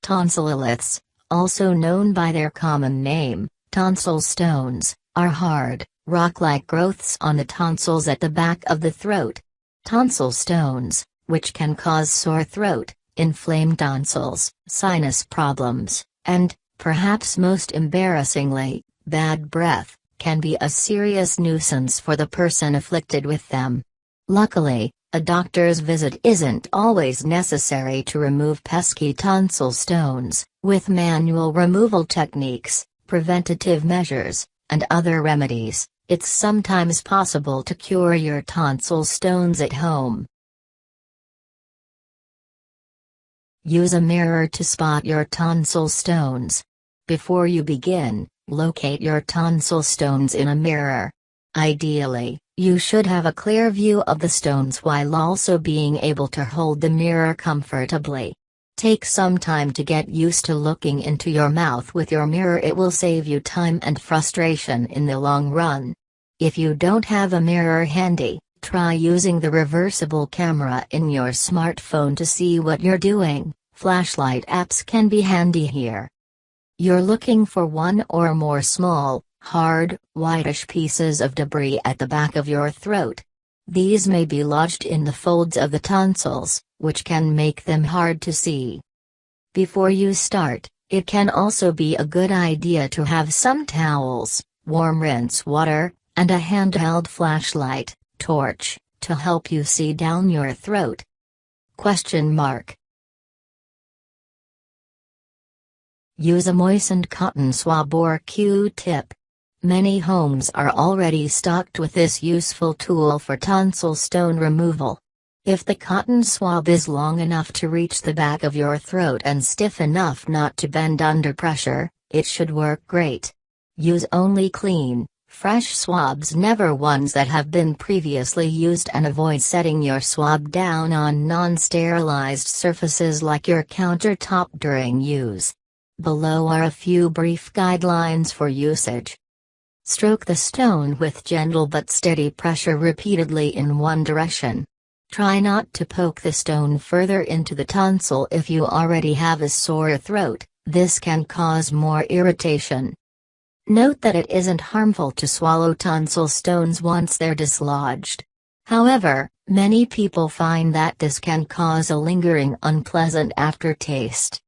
Tonsilloliths, also known by their common name, tonsil stones, are hard, rock-like growths on the tonsils at the back of the throat. Tonsil stones, which can cause sore throat, inflamed tonsils, sinus problems, and, perhaps most embarrassingly, bad breath, can be a serious nuisance for the person afflicted with them. Luckily, a doctor's visit isn't always necessary to remove pesky tonsil stones. With manual removal techniques, preventative measures, and other remedies, it's sometimes possible to cure your tonsil stones at home. Use a mirror to spot your tonsil stones. Before you begin, locate your tonsil stones in a mirror. Ideally, you should have a clear view of the stones while also being able to hold the mirror comfortably. Take some time to get used to looking into your mouth with your mirror. It will save you time and frustration in the long run. If you don't have a mirror handy, try using the reversible camera in your smartphone to see what you're doing. Flashlight apps can be handy here. You're looking for one or more small, hard, whitish pieces of debris at the back of your throat. These may be lodged in the folds of the tonsils, which can make them hard to see. Before you start, it can also be a good idea to have some towels, warm rinse water, and a handheld flashlight, torch, to help you see down your throat. Use a moistened cotton swab or Q-tip. Many homes are already stocked with this useful tool for tonsil stone removal. If the cotton swab is long enough to reach the back of your throat and stiff enough not to bend under pressure, it should work great. Use only clean, fresh swabs, never ones that have been previously used, and avoid setting your swab down on non-sterilized surfaces like your countertop during use. Below are a few brief guidelines for usage. Stroke the stone with gentle but steady pressure repeatedly in one direction. Try not to poke the stone further into the tonsil if you already have a sore throat. This can cause more irritation. Note that it isn't harmful to swallow tonsil stones once they're dislodged. However, many people find that this can cause a lingering unpleasant aftertaste.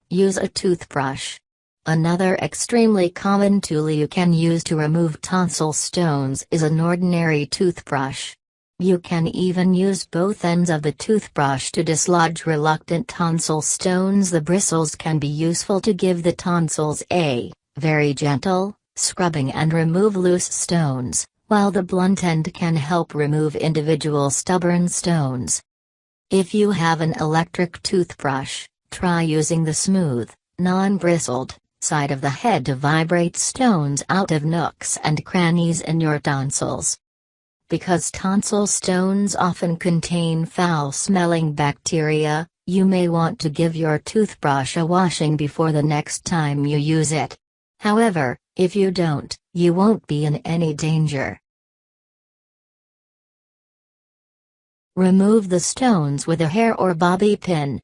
Use a toothbrush. Another extremely common tool you can use to remove tonsil stones is an ordinary toothbrush. You can even use both ends of the toothbrush to dislodge reluctant tonsil stones. The bristles can be useful to give the tonsils a very gentle scrubbing and remove loose stones, while the blunt end can help remove individual stubborn stones. If you have an electric toothbrush, try using the smooth, non-bristled side of the head to vibrate stones out of nooks and crannies in your tonsils. Because tonsil stones often contain foul-smelling bacteria, you may want to give your toothbrush a washing before the next time you use it. However, if you don't, you won't be in any danger. Remove the stones with a hair or bobby pin.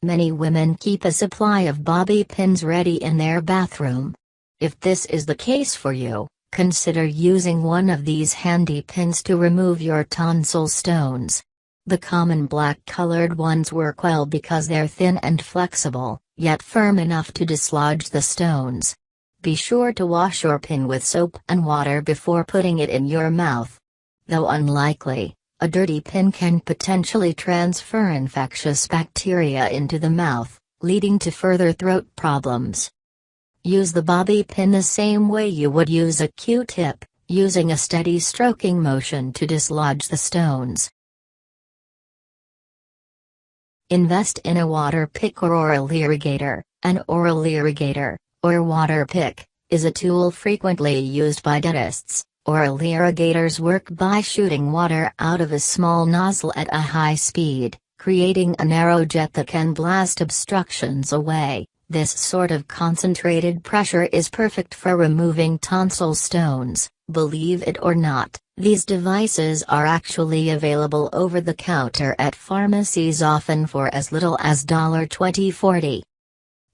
Many women keep a supply of bobby pins ready in their bathroom. If this is the case for you, consider using one of these handy pins to remove your tonsil stones. The common black-colored ones work well because they're thin and flexible, yet firm enough to dislodge the stones. Be sure to wash your pin with soap and water before putting it in your mouth. Though unlikely, a dirty pin can potentially transfer infectious bacteria into the mouth, leading to further throat problems. Use the bobby pin the same way you would use a Q-tip, using a steady stroking motion to dislodge the stones. Invest in a Waterpik or oral irrigator. An oral irrigator, or Waterpik, is a tool frequently used by dentists. Oral irrigators work by shooting water out of a small nozzle at a high speed, creating a narrow jet that can blast obstructions away. This sort of concentrated pressure is perfect for removing tonsil stones, Believe it or not, these devices are actually available over the counter at pharmacies, often for as little as $20-40.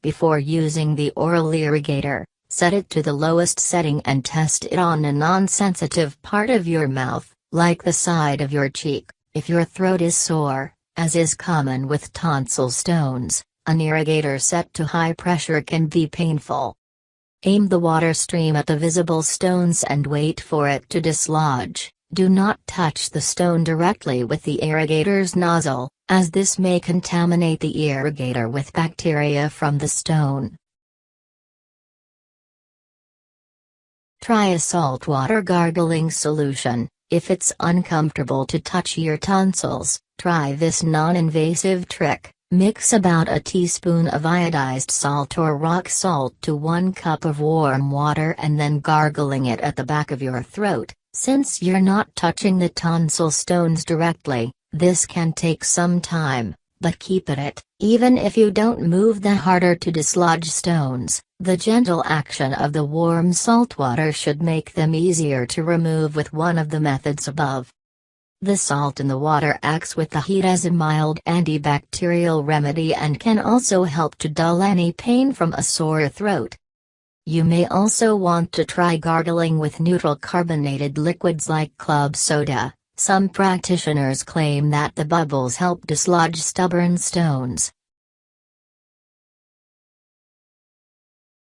Before using the oral irrigator, set it to the lowest setting and test it on a non-sensitive part of your mouth, like the side of your cheek. If your throat is sore, as is common with tonsil stones, an irrigator set to high pressure can be painful. Aim the water stream at the visible stones and wait for it to dislodge. Do not touch the stone directly with the irrigator's nozzle, as this may contaminate the irrigator with bacteria from the stone. Try a saltwater gargling solution. If it's uncomfortable to touch your tonsils, try this non-invasive trick. Mix about a teaspoon of iodized salt or rock salt to 1 cup of warm water and then gargling it at the back of your throat. Since you're not touching the tonsil stones directly, this can take some time, but keep at it. Even if you don't move the harder to dislodge stones, the gentle action of the warm salt water should make them easier to remove with one of the methods above. The salt in the water acts with the heat as a mild antibacterial remedy and can also help to dull any pain from a sore throat. You may also want to try gargling with neutral carbonated liquids like club soda. Some practitioners claim that the bubbles help dislodge stubborn stones.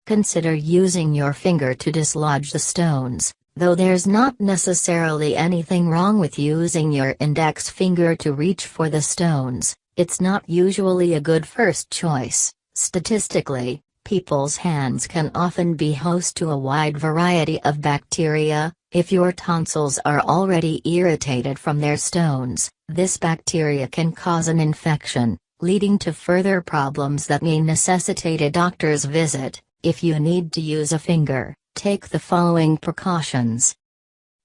Consider using your finger to dislodge the stones. Though there's not necessarily anything wrong with using your index finger to reach for the stones, it's not usually a good first choice. Statistically, people's hands can often be host to a wide variety of bacteria. If your tonsils are already irritated from their stones, this bacteria can cause an infection, leading to further problems that may necessitate a doctor's visit. If you need to use a finger, take the following precautions.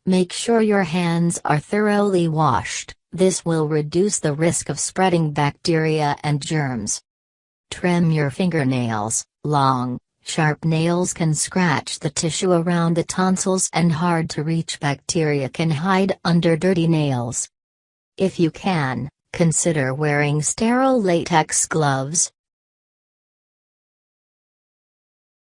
Make sure your hands are thoroughly washed. This will reduce the risk of spreading bacteria and germs. Trim your fingernails. Long, sharp nails can scratch the tissue around the tonsils, and hard-to-reach bacteria can hide under dirty nails. If you can, consider wearing sterile latex gloves.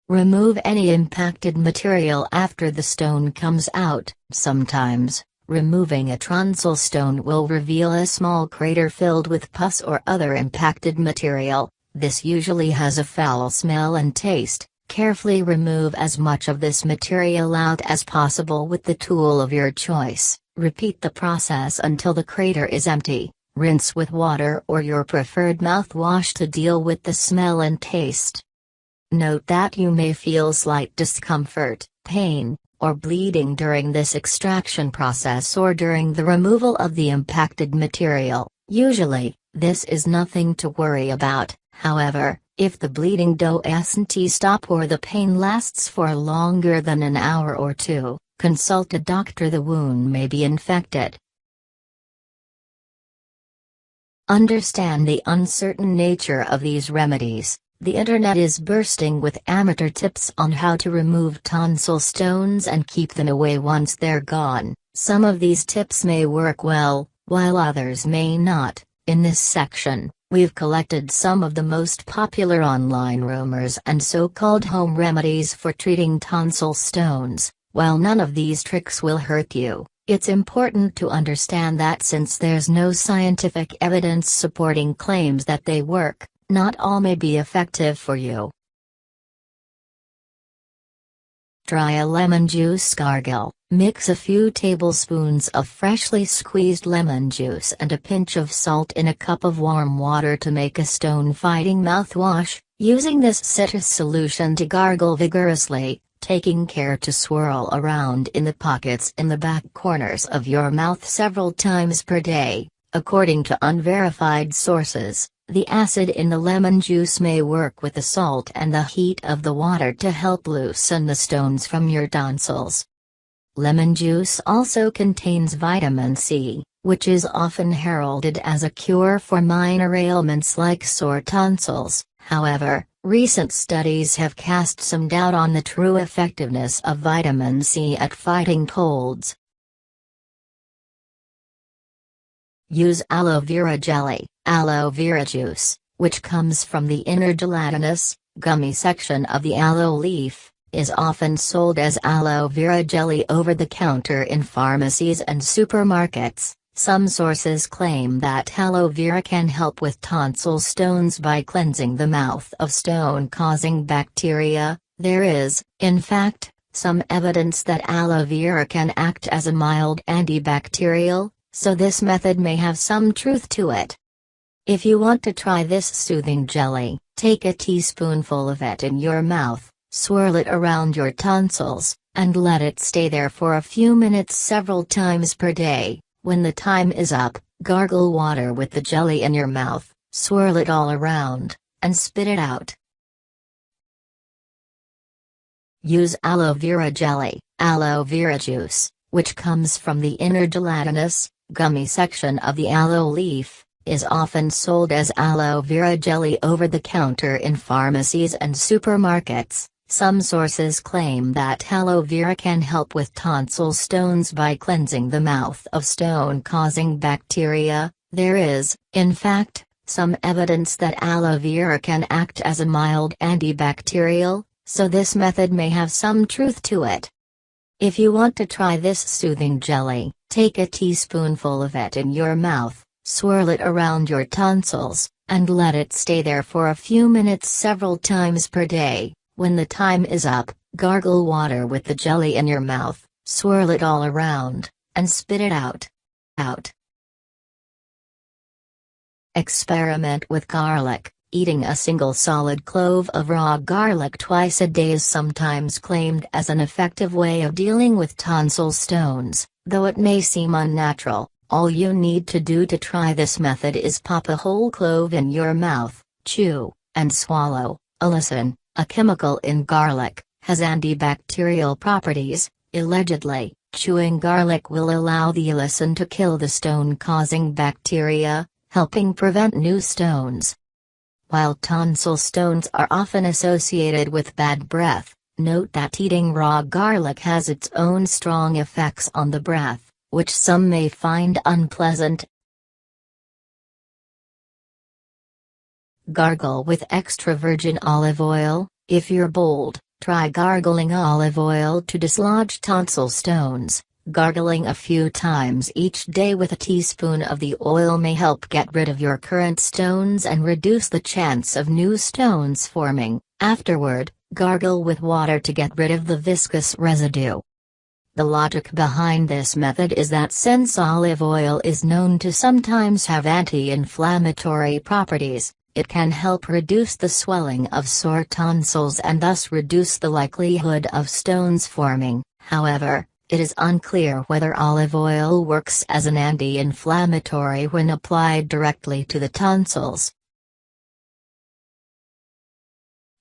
Remove any impacted material after the stone comes out. Sometimes, removing a tonsil stone will reveal a small crater filled with pus or other impacted material. This usually has a foul smell and taste. Carefully remove as much of this material out as possible with the tool of your choice. Repeat the process until the crater is empty. Rinse with water or your preferred mouthwash to deal with the smell and taste. Note that you may feel slight discomfort, pain, or bleeding during this extraction process or during the removal of the impacted material. Usually, this is nothing to worry about. However, if the bleeding doesn't stop or the pain lasts for longer than an hour or two, consult a doctor. The wound may be infected. Understand the uncertain nature of these remedies. The internet is bursting with amateur tips on how to remove tonsil stones and keep them away once they're gone. Some of these tips may work well, while others may not. In this section, we've collected some of the most popular online rumors and so-called home remedies for treating tonsil stones. While none of these tricks will hurt you, it's important to understand that since there's no scientific evidence supporting claims that they work, not all may be effective for you. Try a lemon juice gargle. Mix a few tablespoons of freshly squeezed lemon juice and a pinch of salt in a cup of warm water to make a stone-fighting mouthwash. Using this citrus solution to gargle vigorously, taking care to swirl around in the pockets in the back corners of your mouth several times per day. According to unverified sources, the acid in the lemon juice may work with the salt and the heat of the water to help loosen the stones from your tonsils. Lemon juice also contains vitamin C, which is often heralded as a cure for minor ailments like sore tonsils. However, recent studies have cast some doubt on the true effectiveness of vitamin C at fighting colds. Use aloe vera jelly. Aloe vera juice, which comes from the inner gelatinous, gummy section of the aloe leaf, is often sold as aloe vera jelly over the counter in pharmacies and supermarkets. Some sources claim that aloe vera can help with tonsil stones by cleansing the mouth of stone-causing bacteria. There is, in fact, some evidence that aloe vera can act as a mild antibacterial, so this method may have some truth to it. If you want to try this soothing jelly, take a teaspoonful of it in your mouth, swirl it around your tonsils, and let it stay there for a few minutes several times per day. When the time is up, gargle water with the jelly in your mouth, swirl it all around, and spit it out. Use aloe vera jelly. Aloe vera juice, which comes from the inner gelatinous, gummy section of the aloe leaf, is often sold as aloe vera jelly over the counter in pharmacies and supermarkets. Some sources claim that aloe vera can help with tonsil stones by cleansing the mouth of stone-causing bacteria. There is, in fact, some evidence that aloe vera can act as a mild antibacterial, so this method may have some truth to it. If you want to try this soothing jelly, take a teaspoonful of it in your mouth, swirl it around your tonsils, and let it stay there for a few minutes several times per day. When the time is up, gargle water with the jelly in your mouth, swirl it all around, and spit it out. Experiment with garlic. Eating a single solid clove of raw garlic twice a day is sometimes claimed as an effective way of dealing with tonsil stones. Though it may seem unnatural, all you need to do to try this method is pop a whole clove in your mouth, chew, and swallow. Allicin, a chemical in garlic, has antibacterial properties. Allegedly, chewing garlic will allow the allicin to kill the stone-causing bacteria, helping prevent new stones. While tonsil stones are often associated with bad breath, note that eating raw garlic has its own strong effects on the breath, which some may find unpleasant. Gargle with extra virgin olive oil. If you're bold, try gargling olive oil to dislodge tonsil stones. Gargling a few times each day with a teaspoon of the oil may help get rid of your current stones and reduce the chance of new stones forming. Afterward, gargle with water to get rid of the viscous residue. The logic behind this method is that since olive oil is known to sometimes have anti-inflammatory properties, it can help reduce the swelling of sore tonsils and thus reduce the likelihood of stones forming. However, it is unclear whether olive oil works as an anti-inflammatory when applied directly to the tonsils.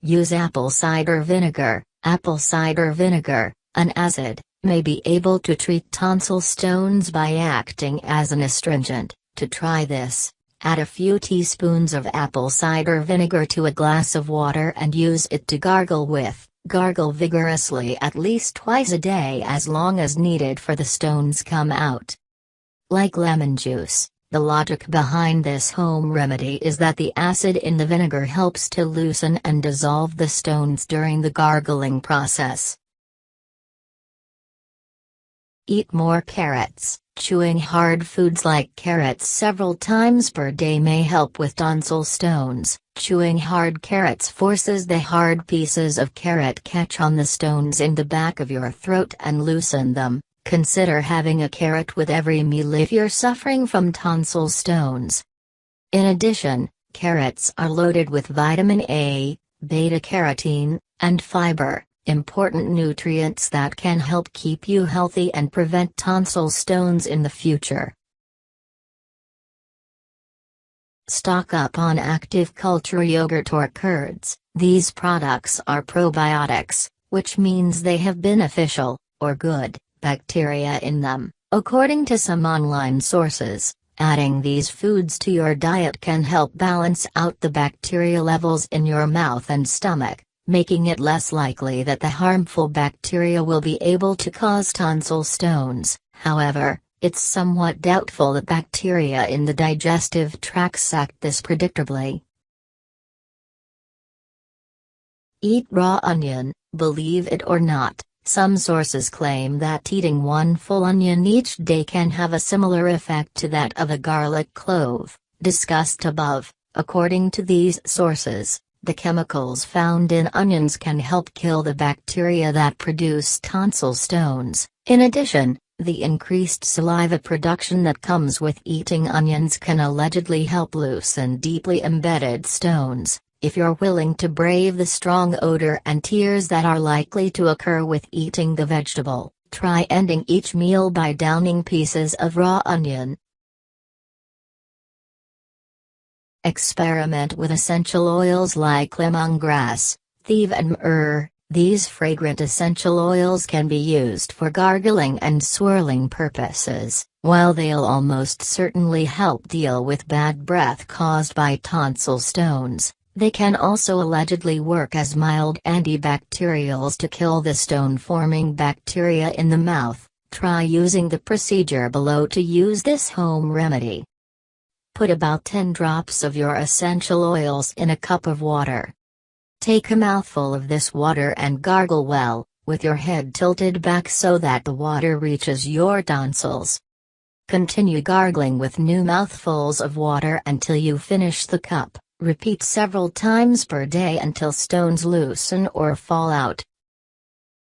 Use apple cider vinegar. Apple cider vinegar, an acid, may be able to treat tonsil stones by acting as an astringent. To try this, add a few teaspoons of apple cider vinegar to a glass of water and use it to gargle with. Gargle vigorously at least twice a day as long as needed for the stones come out. Like lemon juice, the logic behind this home remedy is that the acid in the vinegar helps to loosen and dissolve the stones during the gargling process. Eat more carrots. Chewing hard foods like carrots several times per day may help with tonsil stones. Chewing hard carrots forces the hard pieces of carrot catch on the stones in the back of your throat and loosen them. Consider having a carrot with every meal if you're suffering from tonsil stones. In addition, carrots are loaded with vitamin A, beta-carotene, and fiber, important nutrients that can help keep you healthy and prevent tonsil stones in the future. Stock up on active culture yogurt or curds. These products are probiotics, which means they have beneficial, or good, bacteria in them. According to some online sources, adding these foods to your diet can help balance out the bacteria levels in your mouth and stomach, making it less likely that the harmful bacteria will be able to cause tonsil stones. However, it's somewhat doubtful that bacteria in the digestive tract act this predictably. Eat raw onion. Believe it or not, some sources claim that eating one full onion each day can have a similar effect to that of a garlic clove, discussed above. According to these sources, the chemicals found in onions can help kill the bacteria that produce tonsil stones. In addition, the increased saliva production that comes with eating onions can allegedly help loosen deeply embedded stones. If you're willing to brave the strong odor and tears that are likely to occur with eating the vegetable, try ending each meal by downing pieces of raw onion. Experiment with essential oils like lemongrass, theve and myrrh. These fragrant essential oils can be used for gargling and swirling purposes. While they'll almost certainly help deal with bad breath caused by tonsil stones, they can also allegedly work as mild antibacterials to kill the stone-forming bacteria in the mouth. Try using the procedure below to use this home remedy. Put about 10 drops of your essential oils in a cup of water. Take a mouthful of this water and gargle well, with your head tilted back so that the water reaches your tonsils. Continue gargling with new mouthfuls of water until you finish the cup. Repeat several times per day until stones loosen or fall out.